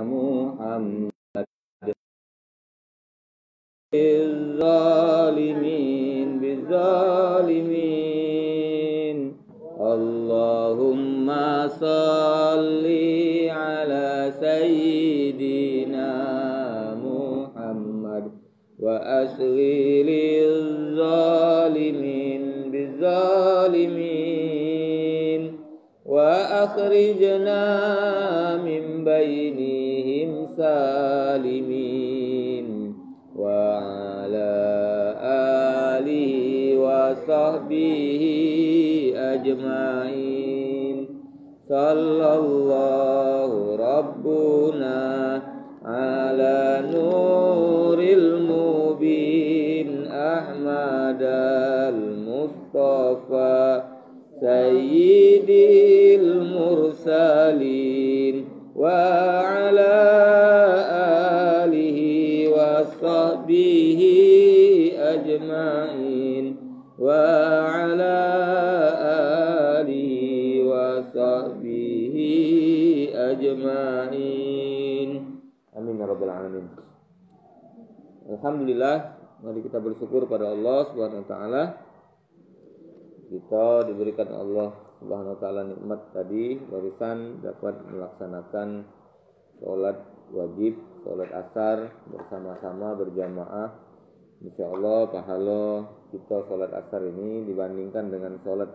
Muhammad bizzalimin Allahumma salli ala sayyidina Muhammad wa asghilil zalimin bizzalimin wa akhrijna min bainihim salimin wa ala alihi wa sahbihi ajma'in sallallahu rabbuna ala nuril mubin Ahmad al-Mustafa sayyidil mursalin wa ala alihi wa sahbihi ajma'in wa ala alihi wa sahbihi ajma'in. Amin ya rabbal alamin. Alhamdulillah, mari kita bersyukur pada Allah Subhanahu wa taala. Kita diberikan Allah Subhanahu wa taala nikmat tadi barusan dapat melaksanakan sholat wajib, sholat asar bersama-sama berjamaah. Insyaallah pahala kita sholat asar ini dibandingkan dengan sholat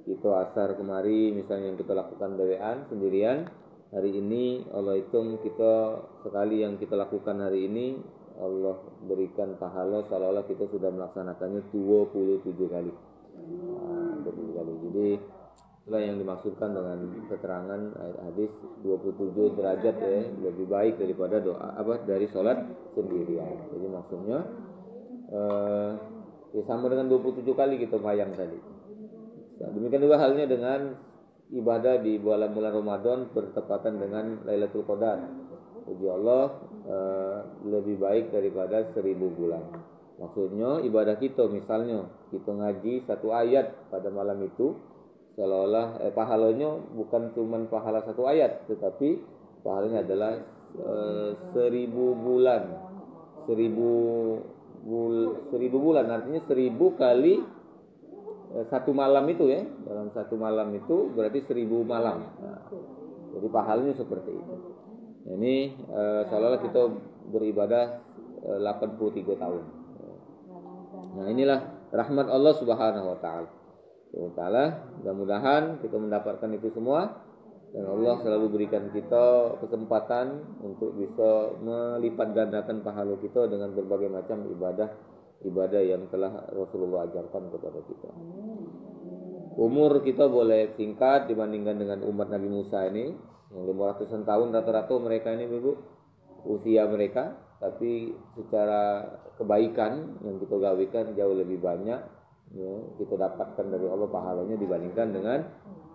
kita asar kemari misalnya yang kita lakukan dewean sendirian, hari ini Allah hitung kita sekali yang kita lakukan hari ini Allah berikan pahala seolah-olah kita sudah melaksanakannya 27 kali. Jadi itulah yang dimaksudkan dengan keterangan hadis 27 derajat ya, lebih baik daripada doa dari sholat sendirian. Jadi maksudnya sama dengan 27 kali kita bayang tadi. Nah, demikian juga halnya dengan ibadah di bulan Ramadan bertepatan dengan Lailatul Qadar. Puji Allah lebih baik daripada 1000 bulan. Maksudnya ibadah kita misalnya kita ngaji satu ayat pada malam itu seolah-olah pahalanya bukan cuma pahala satu ayat tetapi pahalanya adalah 1000 bulan. 1000 bulan artinya 1000 kali satu malam itu ya. Dalam satu malam itu berarti 1000 malam. Nah, jadi pahalanya seperti itu. Ini seolah-olah kita beribadah 83 tahun. Nah inilah rahmat Allah Subhanahu wa ta'ala. Mudah-mudahan kita mendapatkan itu semua dan Allah selalu berikan kita kesempatan untuk bisa melipat gandakan pahala kita dengan berbagai macam ibadah yang telah Rasulullah ajarkan kepada kita. Umur kita boleh singkat dibandingkan dengan umat Nabi Musa ini yang 500-an tahun rata-rata mereka ini Ibu usia mereka, tapi secara kebaikan yang kita gawikan jauh lebih banyak ya, kita dapatkan dari Allah pahalanya dibandingkan dengan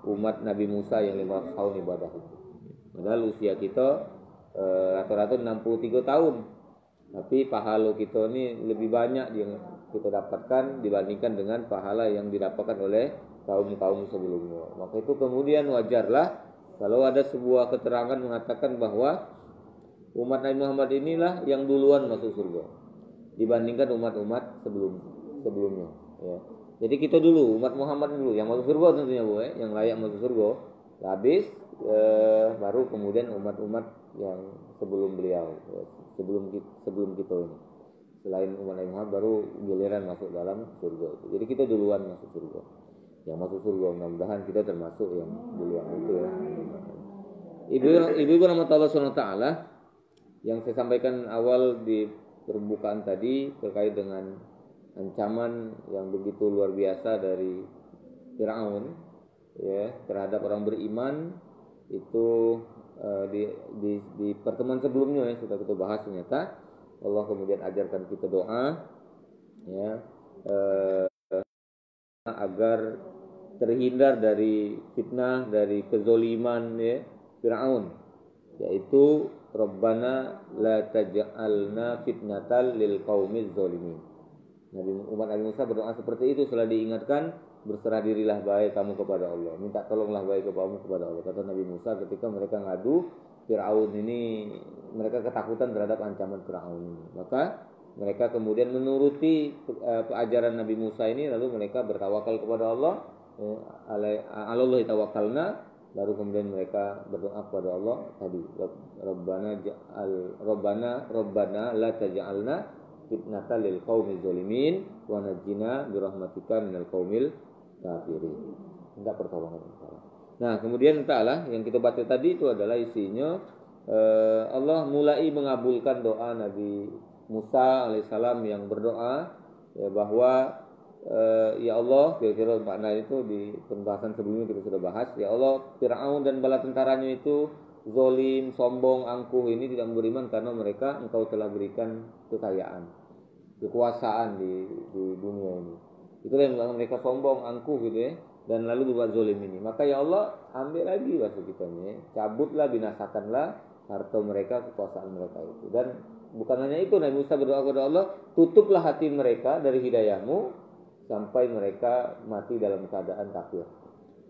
umat Nabi Musa yang 500 tahun ibadah itu. Padahal usia kita rata-rata 63 tahun, tapi pahala kita ini lebih banyak yang kita dapatkan dibandingkan dengan pahala yang didapatkan oleh kaum-kaum sebelumnya. Maka itu kemudian wajarlah kalau ada sebuah keterangan mengatakan bahwa umat Nabi Muhammad inilah yang duluan masuk surga dibandingkan umat-umat sebelumnya ya. Jadi kita dulu umat Muhammad dulu yang masuk surga tentunya Bu ya, yang layak masuk surga. Habis baru kemudian umat-umat yang sebelum beliau ya, sebelum kita ini. Selain umat Nabi Muhammad baru giliran masuk dalam surga itu. Jadi kita duluan masuk surga. Yang masuk surga mudah-mudahan kita termasuk yang duluan itu ya. Ibu-ibu rahmatullah subhanahu wa ta'ala, yang saya sampaikan awal di permukaan tadi terkait dengan ancaman yang begitu luar biasa dari Fir'aun ya terhadap orang beriman itu di pertemuan sebelumnya ya sudah kita bahas. Ternyata Allah kemudian ajarkan kita doa ya agar terhindar dari fitnah, dari kezoliman ya Fir'aun, yaitu Rabbana la taj'alna fitnatal lil qaumiz zalimin. Umat Nabi Musa berdoa seperti itu setelah diingatkan, berserah dirilah baik kamu kepada Allah, minta tolonglah baik kamu kepada Allah. Kata Nabi Musa ketika mereka ngadu Fir'aun ini, mereka ketakutan terhadap ancaman Fir'aun ini. Maka mereka kemudian menuruti ajaran Nabi Musa ini, lalu mereka bertawakal kepada Allah. Alallahi tawakkalna, baru kemudian mereka berdoa kepada Allah tadi, Rabbana la taj'alna fitnatan lil qaumil zalimin wa najjina bi rahmatika minal qaumil kafirin. Minta pertolongan Allah. Nah, kemudian ta'ala yang kita baca tadi itu adalah isinya Allah mulai mengabulkan doa Nabi Musa alaihissalam yang berdoa ya, bahwa ya Allah, kira-kira makna itu di pembahasan sebelumnya kita sudah bahas. Ya Allah, Fir'aun dan bala tentaranya itu zolim, sombong, angkuh, ini tidak beriman karena mereka Engkau telah berikan kekayaan, kekuasaan di dunia ini. Itulah yang membuat mereka sombong, angkuh gitu ya, dan lalu berbuat zolim ini. Maka ya Allah, ambil lagi bahasa kitanya, cabutlah, binasakanlah harta mereka, kekuasaan mereka itu. Dan bukan hanya itu, Nabi Musa berdoa kepada Allah, tutuplah hati mereka dari hidayahmu sampai mereka mati dalam keadaan kafir.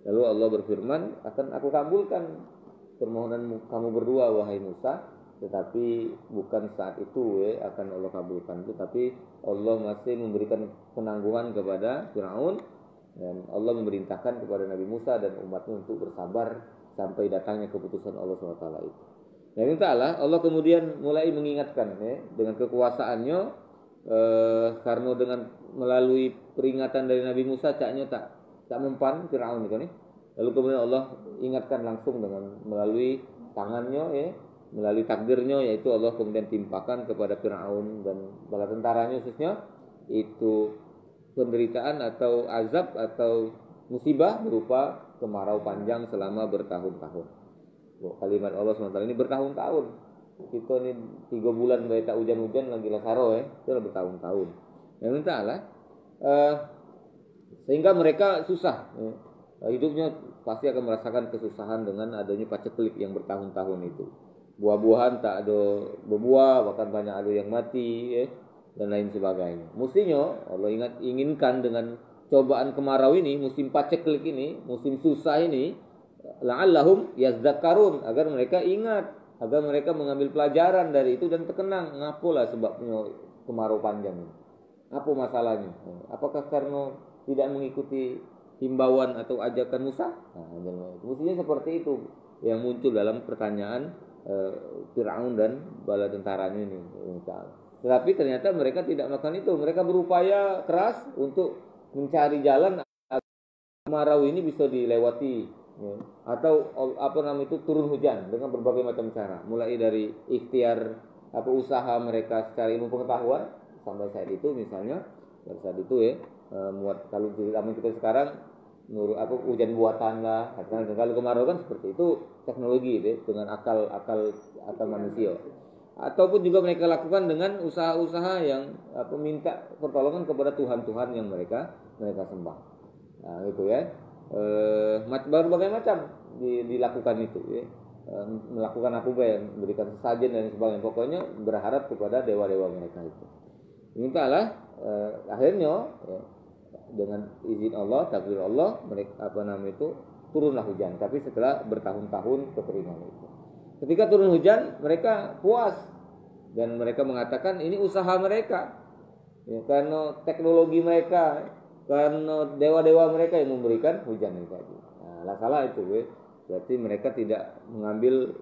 Lalu Allah berfirman, akan aku kabulkan permohonan kamu berdua wahai Musa, tetapi bukan saat itu akan Allah kabulkan, tetapi Allah masih memberikan penangguhan kepada Fir'aun, dan Allah memerintahkan kepada Nabi Musa dan umatnya untuk bersabar sampai datangnya keputusan Allah SWT itu. Nah, ta'ala Allah kemudian mulai mengingatkan dengan kekuasaannya, karena dengan melalui peringatan dari Nabi Musa caknya tak mempan Fir'aun itu nih. Lalu kemudian Allah ingatkan langsung dengan melalui tangannya ya, melalui takdirnya, yaitu Allah kemudian timpakan kepada Fir'aun dan bala tentaranya khususnya itu penderitaan atau azab atau musibah berupa kemarau panjang selama bertahun-tahun. Kalimat Allah SWT ini bertahun-tahun. Kita ini 3 bulan baik tak hujan-hujan lagi lasaro itu bertahun-tahun. Yang ta'ala sehingga mereka susah hidupnya, pasti akan merasakan kesusahan dengan adanya paceklik yang bertahun-tahun itu. Buah-buahan tak ada berbuah, bahkan banyak ada yang mati dan lain sebagainya. Mestinya Allah inginkan dengan cobaan kemarau ini, musim paceklik ini, musim susah ini, la'allahum yazdakkarun, agar mereka ingat, agar mereka mengambil pelajaran dari itu dan terkenang. Ngapalah sebabnya kemarau panjang ini? Apa masalahnya? Apakah karena tidak mengikuti himbauan atau ajakan Musa? Nah, mestinya seperti itu yang muncul dalam pertanyaan Fir'aun dan bala tentaranya ini. Tetapi ternyata mereka tidak melakukan itu. Mereka berupaya keras untuk mencari jalan agar kemarau ini bisa dilewati, atau itu turun hujan dengan berbagai macam cara. Mulai dari ikhtiar usaha mereka secara ilmu pengetahuan sampai saat itu, misalnya pada saat itu kalau di zaman kita sekarang hujan buatan lah. Kalau kemarau kan seperti itu teknologi dengan akal manusia. Ataupun juga mereka lakukan dengan usaha-usaha yang minta pertolongan kepada Tuhan-Tuhan yang mereka sembah. Nah, gitu ya. Berbagai macam dilakukan itu melakukan memberikan sesajen dan sebagainya. Pokoknya berharap kepada dewa-dewa mereka itu. Mintalah akhirnya dengan izin Allah, takdir Allah, mereka turunlah hujan. Tapi setelah bertahun-tahun kekeringan itu. Ketika turun hujan, mereka puas dan mereka mengatakan ini usaha mereka, karena teknologi mereka, karena dewa-dewa mereka yang memberikan hujan itu tadi. Nah, salah itu, berarti mereka tidak mengambil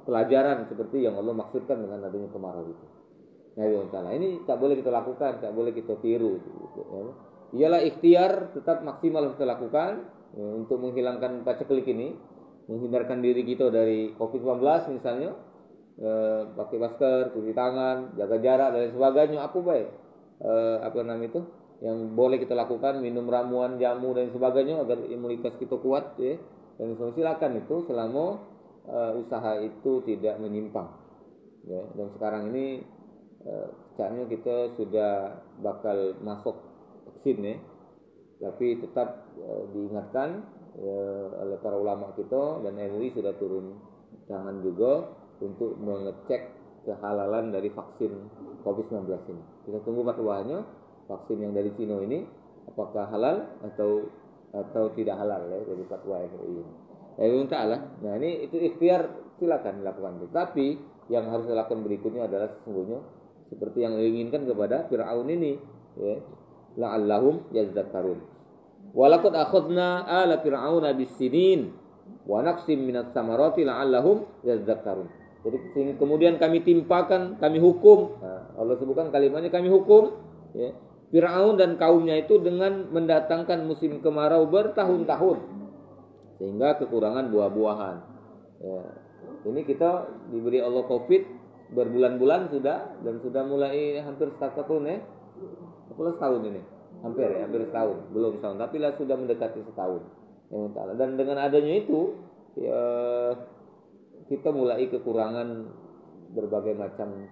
pelajaran seperti yang Allah maksudkan dengan adanya kemarau itu. Nah, ini tak boleh kita lakukan, tak boleh kita tiru. Ialah ikhtiar tetap maksimal kita lakukan untuk menghilangkan paceklik ini, menghindarkan diri kita dari COVID-19 misalnya, pakai masker, cuci tangan, jaga jarak dan lain sebagainya. Yang boleh kita lakukan, minum ramuan, jamu dan sebagainya agar imunitas kita kuat dan silakan itu selama usaha itu tidak menyimpang. Dan sekarang ini kayaknya kita sudah bakal masuk vaksin tapi tetap diingatkan oleh para ulama kita, dan MUI sudah turun tangan juga untuk mengecek kehalalan dari vaksin COVID-19 ini. Kita tunggu fatwanya, vaksin yang dari Cina ini apakah halal atau tidak halal dari fatwa MUI ini. Nah, ini itu ikhtiar silakan lakukan itu. Tapi yang harus dilakukan berikutnya adalah sesungguhnya seperti yang diinginkan kepada Fir'aun ini, ya. La'allahum yazdakkarun. Walaqad akhadna ala fir'auna bis-sinin wa naqsim minas samarati la'allahum yazdakkarun. Jadi kemudian kami timpakan, kami hukum. Nah, Allah sebutkan kalimatnya kami hukum, ya, Fir'aun dan kaumnya itu dengan mendatangkan musim kemarau bertahun-tahun sehingga kekurangan buah-buahan. Ya. Ini kita diberi Allah COVID berbulan-bulan sudah, dan sudah mulai hampir setahun ya. Apalagi setahun ini. Hampir setahun, belum setahun, tapi lah sudah mendekati setahun. Dan dengan adanya itu ya, kita mulai kekurangan berbagai macam